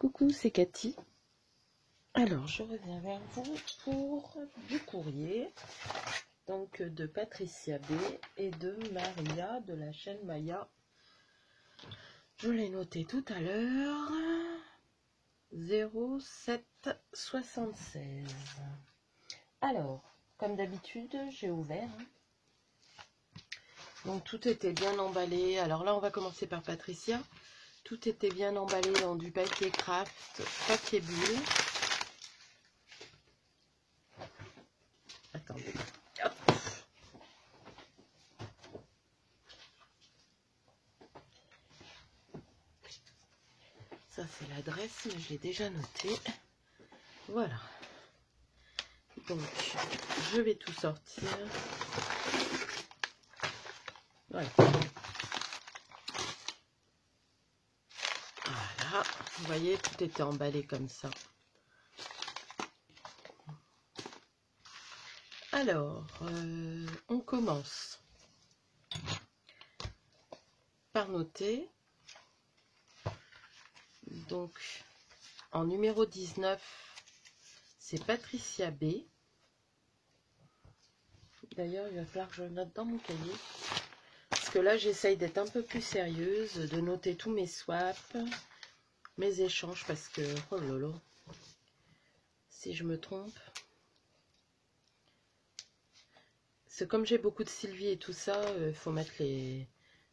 Coucou, c'est Cathy. Alors, je reviens vers vous pour du courrier, donc de Patricia B et de Maria de la chaîne Maya. Je l'ai noté tout à l'heure, 0776. Alors, comme d'habitude, j'ai ouvert. Donc, tout était bien emballé. Alors là, on va commencer par Patricia. Tout était bien emballé dans du papier craft, papier bulle. Attendez. Hop. Ça, c'est l'adresse, mais je l'ai déjà noté. Voilà. Donc, je vais tout sortir. Voilà. Voilà. Vous voyez, tout était emballé comme ça. Alors, on commence par noter. Donc, en numéro 19, c'est Patricia B. D'ailleurs, il va falloir que je le note dans mon cahier. Parce que là, j'essaye d'être un peu plus sérieuse, de noter tous mes swaps, mes échanges, parce que, oh lolo, si je me trompe. C'est comme j'ai beaucoup de Sylvie et tout ça, il faut mettre les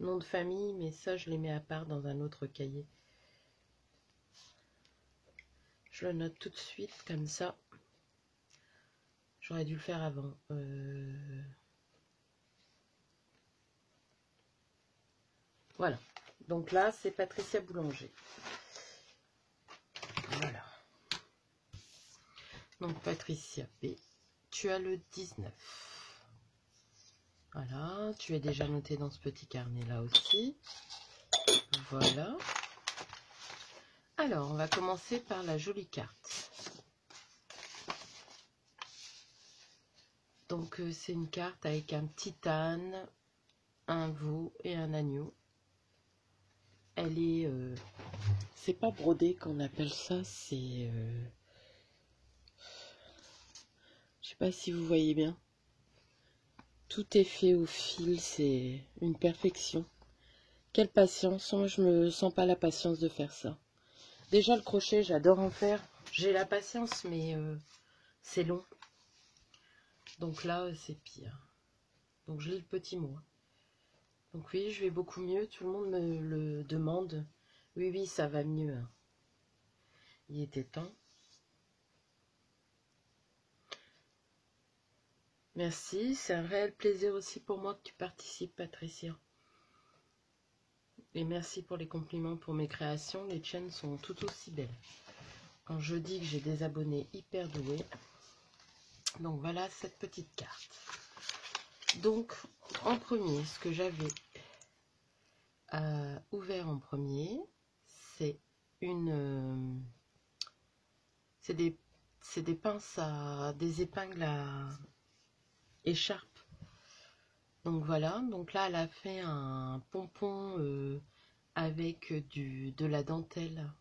noms de famille, mais ça, je les mets à part dans un autre cahier. Je le note tout de suite, comme ça. J'aurais dû le faire avant. Voilà. Donc là, c'est Patricia Boulanger. Voilà. Donc Patricia B, tu as le 19. Voilà, tu es déjà noté dans ce petit carnet là aussi. Voilà. Alors, on va commencer par la jolie carte. Donc, c'est une carte avec un petit âne, un veau et un agneau. Elle est... c'est pas brodé qu'on appelle ça, c'est... je sais pas si vous voyez bien. Tout est fait au fil, c'est une perfection. Quelle patience, moi je me sens pas la patience de faire ça. Déjà le crochet, j'adore en faire. J'ai la patience, mais c'est long. Donc là, c'est pire. Donc je lis le petit mot. Donc oui, je vais beaucoup mieux. Tout le monde me le demande. Oui, oui, ça va mieux. Il était temps. Merci, c'est un réel plaisir aussi pour moi que tu participes, Patricia. Et merci pour les compliments pour mes créations. Les tiennes sont tout aussi belles. Quand je dis que j'ai des abonnés hyper doués. Donc voilà cette petite carte. Donc en premier, ce que j'avais ouvert en premier, c'est une... c'est des pinces à... des épingles à écharpe. Donc voilà, donc là elle a fait un pompon avec de la dentelle.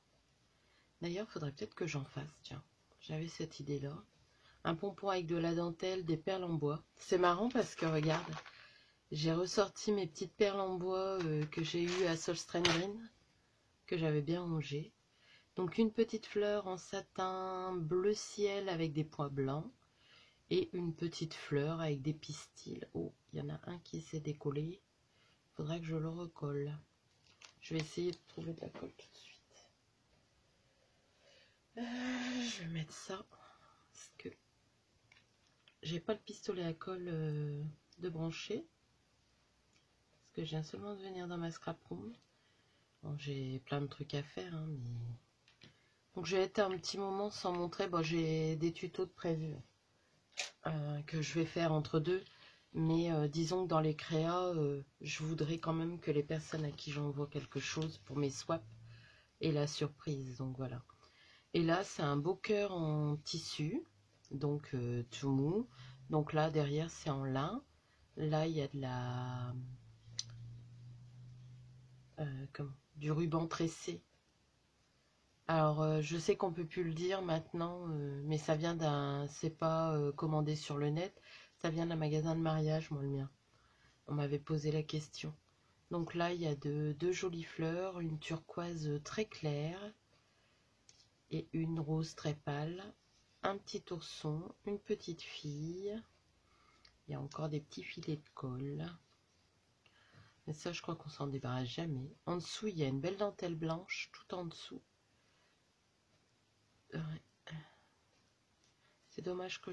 D'ailleurs, il faudrait peut-être que j'en fasse, tiens. J'avais cette idée-là. Un pompon avec de la dentelle, des perles en bois. C'est marrant parce que, regarde, j'ai ressorti mes petites perles en bois que j'ai eues à Solstren Green, que j'avais bien rangées. Donc une petite fleur en satin bleu ciel avec des points blancs. Et une petite fleur avec des pistils. Oh, il y en a un qui s'est décollé. Il faudra que je le recolle. Je vais essayer de trouver de la colle tout de suite. Je vais mettre ça. Parce que j'ai pas le pistolet à colle de brancher. Parce que je viens seulement de venir dans ma scrap room. Bon, j'ai plein de trucs à faire. Hein, mais... Donc j'ai été un petit moment sans montrer. Bon, j'ai des tutos de prévus. Que je vais faire entre deux, mais disons que dans les créas, je voudrais quand même que les personnes à qui j'envoie quelque chose pour mes swaps aient la surprise, donc voilà. Et là, c'est un beau cœur en tissu, donc tout mou. Donc là, derrière, c'est en lin. Là, il y a de la... du ruban tressé Alors, je sais qu'on peut plus le dire maintenant, mais ça vient d'un... C'est pas commandé sur le net, ça vient d'un magasin de mariage, moi, le mien. On m'avait posé la question. Donc là, il y a deux jolies fleurs, une turquoise très claire et une rose très pâle. Un petit ourson, une petite fille. Il y a encore des petits filets de colle. Mais ça, je crois qu'on s'en débarrasse jamais. En dessous, il y a une belle dentelle blanche, tout en dessous. C'est dommage que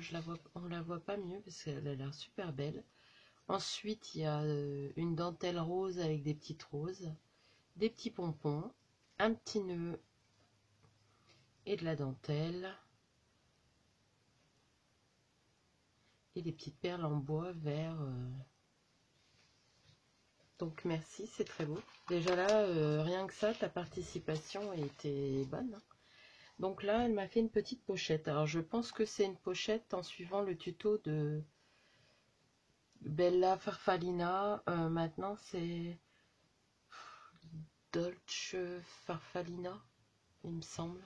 on la voit pas mieux parce qu'elle a l'air super belle. Ensuite, il y a une dentelle rose avec des petites roses, des petits pompons, un petit nœud et de la dentelle. Et des petites perles en bois vert. Donc merci, c'est très beau. Déjà là, rien que ça, ta participation était bonne. Donc là, elle m'a fait une petite pochette. Alors je pense que c'est une pochette en suivant le tuto de Bella Farfalina. Maintenant c'est Dolce Farfalina, il me semble.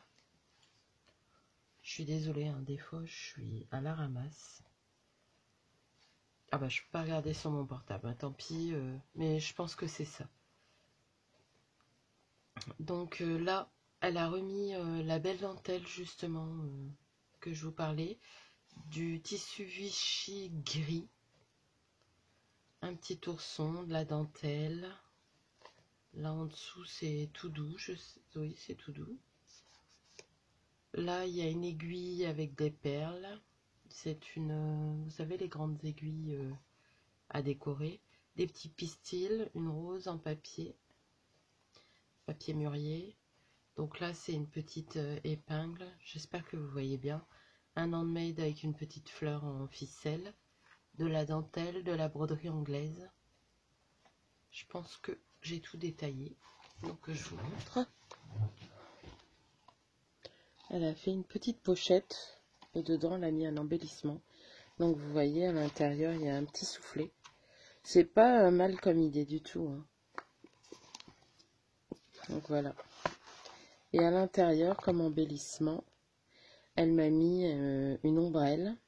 Je suis désolée, hein, des fois je suis à la ramasse. Ah bah je peux pas regarder sur mon portable, hein, tant pis, mais je pense que c'est ça. Donc là, elle a remis la belle dentelle justement que je vous parlais, du tissu Vichy gris, un petit ourson, de la dentelle. Là en dessous c'est tout doux, oui c'est tout doux. Là il y a une aiguille avec des perles. C'est une, vous savez les grandes aiguilles à décorer. Des petits pistils, une rose en papier mûrier. Donc là, c'est une petite épingle. J'espère que vous voyez bien. Un handmade avec une petite fleur en ficelle. De la dentelle, de la broderie anglaise. Je pense que j'ai tout détaillé. Donc je vous montre. Elle a fait une petite pochette. Et dedans, elle a mis un embellissement. Donc vous voyez, à l'intérieur, il y a un petit soufflet. C'est pas mal comme idée du tout, hein. Donc voilà. Et à l'intérieur, comme embellissement, elle m'a mis une ombrelle.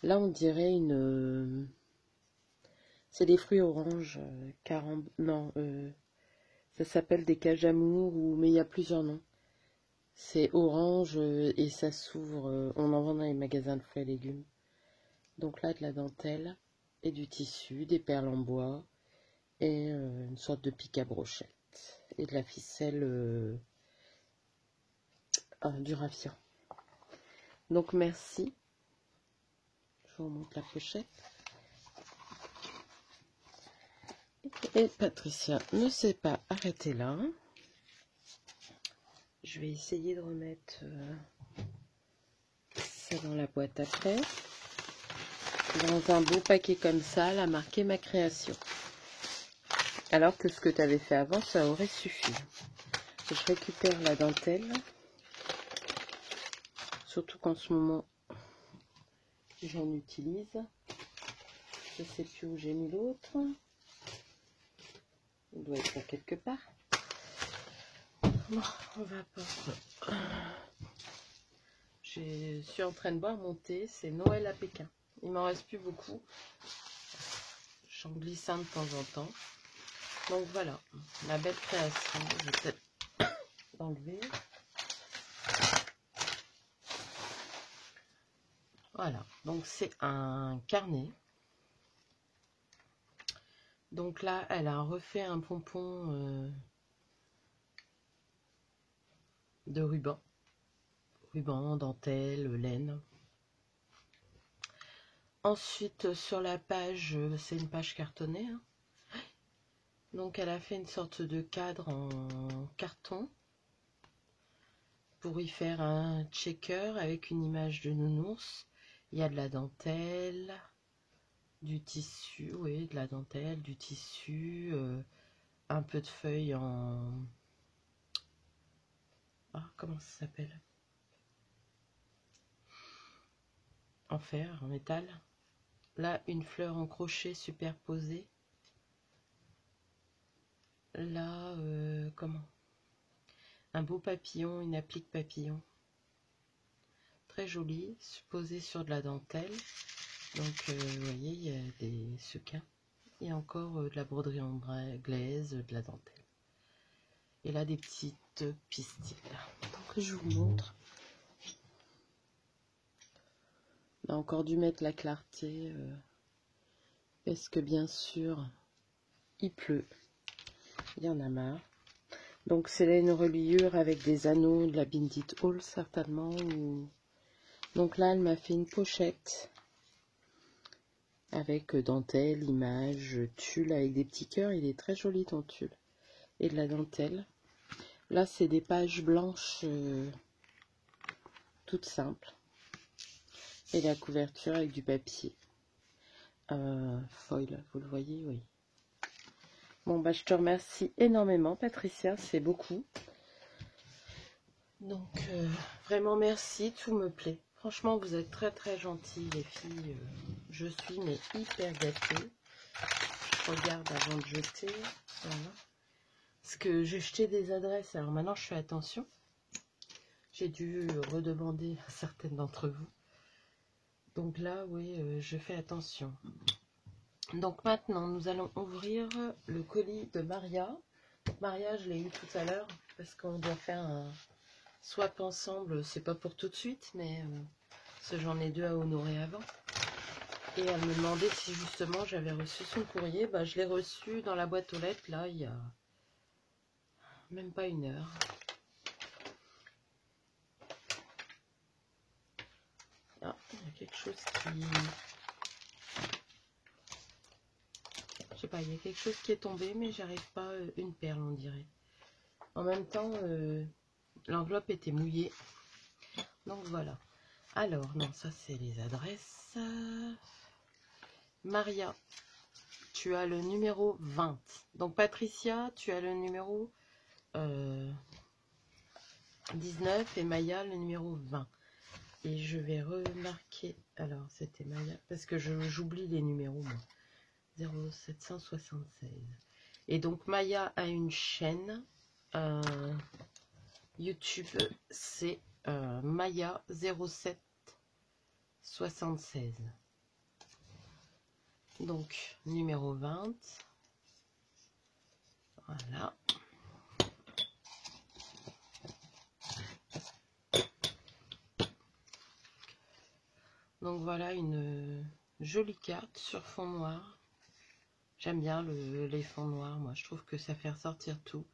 Là, on dirait une... c'est des fruits oranges. Non, ça s'appelle des cajamours, mais il y a plusieurs noms. C'est orange et ça s'ouvre. On en vend dans les magasins de fruits et légumes. Donc là, de la dentelle et du tissu, des perles en bois et une sorte de pic à brochette. Et de la ficelle du raffia. Donc merci. Je vous montre la pochette. Et Patricia ne s'est pas arrêtée là. Je vais essayer de remettre ça dans la boîte après. Dans un beau paquet comme ça, elle a marqué ma création. Alors que ce que tu avais fait avant, ça aurait suffi. Je récupère la dentelle. Surtout qu'en ce moment, j'en utilise. Je sais plus où j'ai mis l'autre. Il doit être là quelque part. Bon, on va pas. Je suis en train de boire mon thé. C'est Noël à Pékin. Il m'en reste plus beaucoup. J'en glisse un de temps en temps. Donc voilà, la belle création. Je vais peut-être l'enlever. Voilà, donc c'est un carnet. Donc là, elle a refait un pompon de ruban. Ruban, dentelle, laine. Ensuite, sur la page, c'est une page cartonnée. Hein. Donc elle a fait une sorte de cadre en carton pour y faire un checker avec une image de nounours. Il y a de la dentelle, du tissu, oui, de la dentelle, du tissu, un peu de feuilles en... Ah, comment ça s'appelle? En fer, en métal. Là, une fleur en crochet superposée. Là, comment? un beau papillon, une applique papillon. Très joli, posé sur de la dentelle. Donc, vous voyez, il y a des sequins. Et encore de la broderie anglaise, de la dentelle. Et là, des petites pistils. Donc, je vous montre. On a encore dû mettre la clarté. Parce que, bien sûr, il pleut. Il y en a marre. Donc, c'est là une reliure avec des anneaux de la Bindit Hall, certainement. Donc là, elle m'a fait une pochette. Avec dentelle, image, tulle avec des petits cœurs. Il est très joli ton tulle. Et de la dentelle. Là, c'est des pages blanches toutes simples. Et la couverture avec du papier. Foil, vous le voyez, oui. Bon, bah, je te remercie énormément, Patricia. C'est beaucoup. Donc, vraiment merci. Tout me plaît. Franchement, vous êtes très, très gentils, les filles. Je suis mais hyper gâtée. Je regarde avant de jeter. Voilà. Parce que j'ai jeté des adresses. Alors maintenant, je fais attention. J'ai dû redemander à certaines d'entre vous. Donc là, oui, je fais attention. Donc maintenant, nous allons ouvrir le colis de Maria. Maria, je l'ai eu tout à l'heure parce qu'on doit faire un swap ensemble. C'est pas pour tout de suite, mais parce que j'en ai deux à honorer avant. Et elle me demandait si justement j'avais reçu son courrier. Bah, je l'ai reçu dans la boîte aux lettres, là, il y a même pas une heure. Ah, il y a quelque chose qui... Je sais pas, il y a quelque chose qui est tombé, mais j'arrive pas, une perle, on dirait. En même temps, l'enveloppe était mouillée. Donc voilà. Alors, non, ça c'est les adresses. Maria, tu as le numéro 20. Donc Patricia, tu as le numéro 19 et Maya le numéro 20. Et je vais remarquer, alors c'était Maya, parce que j'oublie les numéros moi. 0776. Et donc Maya a une chaîne YouTube, c'est Maya 0776. Donc numéro 20. Voilà. Donc voilà une jolie carte sur fond noir. J'aime bien les fonds noirs, moi je trouve que ça fait ressortir tout.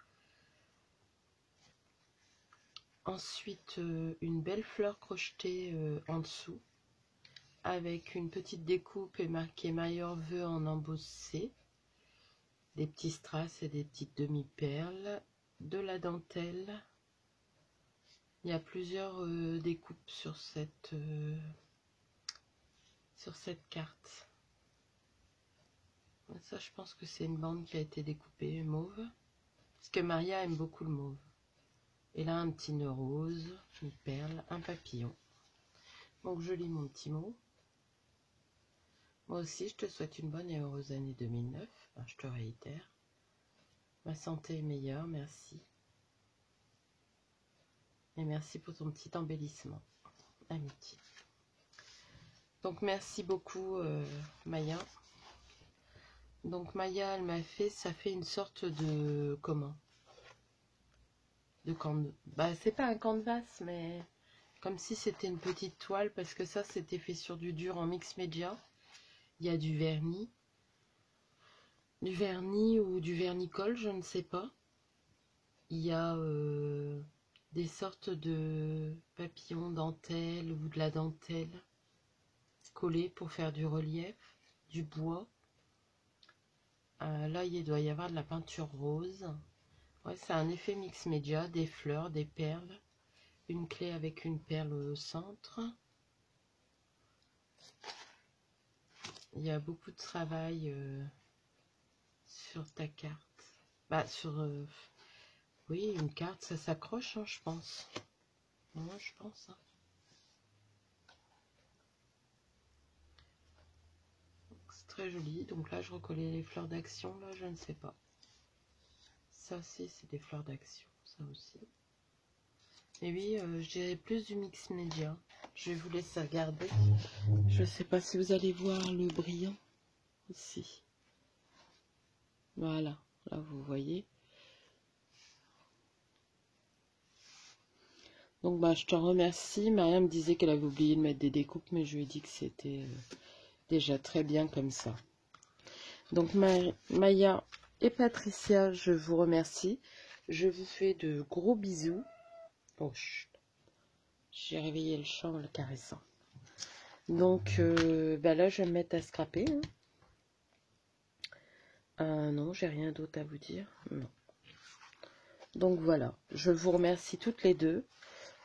Ensuite, une belle fleur crochetée en dessous, avec une petite découpe et marqué meilleurs vœux en embossé, des petits strass et des petites demi-perles, de la dentelle. Il y a plusieurs découpes sur cette carte. Ça, je pense que c'est une bande qui a été découpée mauve, parce que Maria aime beaucoup le mauve. Et là, un petit nœud rose, une perle, un papillon. Donc, je lis mon petit mot. Moi aussi, je te souhaite une bonne et heureuse année 2009. Enfin, je te réitère. Ma santé est meilleure, merci. Et merci pour ton petit embellissement. Amitié. Donc, merci beaucoup, Maya. Donc, Maya, elle m'a fait, ça fait une sorte de, comment? De canvas. Bah, c'est pas un canvas, mais comme si c'était une petite toile, parce que ça, c'était fait sur du dur en mix média. Il y a du vernis ou du vernicole, je ne sais pas. Il y a des sortes de papillons dentelle ou de la dentelle collée pour faire du relief, du bois. Là, il doit y avoir de la peinture rose. Ouais, c'est un effet mix média, des fleurs, des perles. Une clé avec une perle au centre. Il y a beaucoup de travail sur ta carte. Bah, oui, une carte, ça s'accroche, hein, je pense. Moi, je pense. Hein. C'est très joli. Donc là, je recollais les fleurs d'action. Là, je ne sais pas. Ça aussi, c'est des fleurs d'action. Ça aussi. Et oui, je dirais plus du mix média. Je vais vous laisser regarder. Je ne sais pas si vous allez voir le brillant ici. Voilà, là vous voyez. Donc bah, je te remercie. Maria me disait qu'elle avait oublié de mettre des découpes, mais je lui ai dit que c'était déjà très bien comme ça. Donc Maya et Patricia, je vous remercie. Je vous fais de gros bisous. Oh, j'ai réveillé le chat en le caressant. Donc bah là, je vais me mettre à scraper. Non, j'ai rien d'autre à vous dire. Non. Donc voilà, je vous remercie toutes les deux.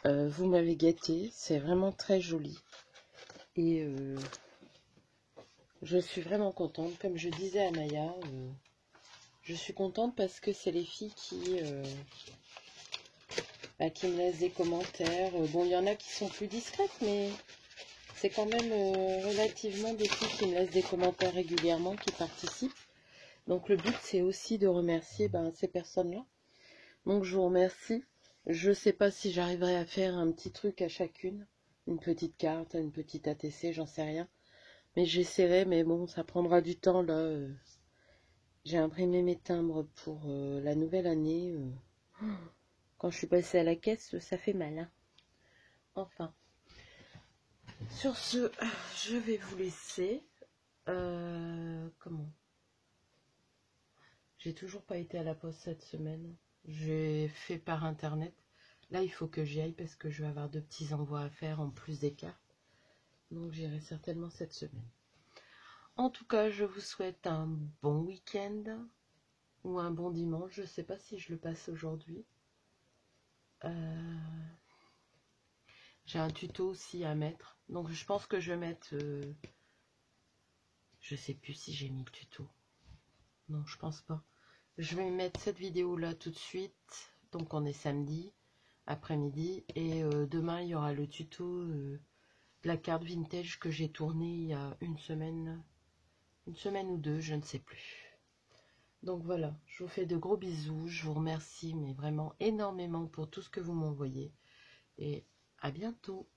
Vous m'avez gâté, c'est vraiment très joli. Et je suis vraiment contente. Comme je disais à Maya, je suis contente parce que c'est les filles qui me laissent des commentaires. Bon, il y en a qui sont plus discrètes, mais c'est quand même relativement des filles qui me laissent des commentaires régulièrement, qui participent. Donc le but, c'est aussi de remercier ces personnes-là. Donc je vous remercie. Je ne sais pas si j'arriverai à faire un petit truc à chacune. Une petite carte, une petite ATC, j'en sais rien. Mais j'essaierai, mais bon, ça prendra du temps là. J'ai imprimé mes timbres pour la nouvelle année. Quand je suis passée à la caisse, ça fait mal. Hein. Enfin. Sur ce, je vais vous laisser. Comment? J'ai toujours pas été à la poste cette semaine. J'ai fait par internet. Là, il faut que j'y aille parce que je vais avoir 2 petits envois à faire en plus des cartes. Donc, j'irai certainement cette semaine. En tout cas, je vous souhaite un bon week-end ou un bon dimanche. Je ne sais pas si je le passe aujourd'hui. J'ai un tuto aussi à mettre. Donc, je pense que je vais mettre... je sais plus si j'ai mis le tuto. Non, je pense pas. Je vais mettre cette vidéo-là tout de suite. Donc, on est samedi après-midi. Et demain, il y aura le tuto de la carte vintage que j'ai tournée il y a une semaine ou 2, je ne sais plus. Donc voilà, je vous fais de gros bisous. Je vous remercie, mais vraiment énormément pour tout ce que vous m'envoyez. Et à bientôt.